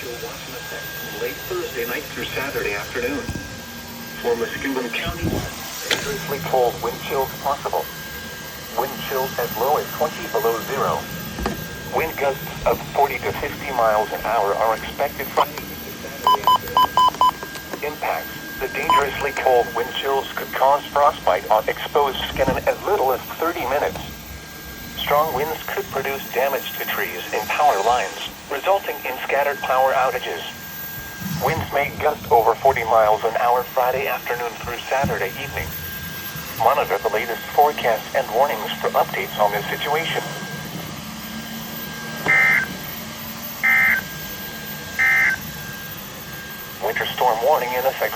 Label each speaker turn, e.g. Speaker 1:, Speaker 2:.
Speaker 1: chill watch in effect from late Thursday night through Saturday afternoon. For Muskegon County, dangerously cold wind chills possible. Wind chills as low as 20 below zero. Wind gusts of 40 to 50 miles an hour are expected from impacts. The dangerously cold wind chills could cause frostbite on exposed skin in as little as 30 minutes. Strong winds could produce damage to trees and power lines, resulting in scattered power outages. Winds may gust over 40 miles an hour Friday afternoon through Saturday evening. Monitor the latest forecasts and warnings for updates on this situation. Winter storm warning in effect.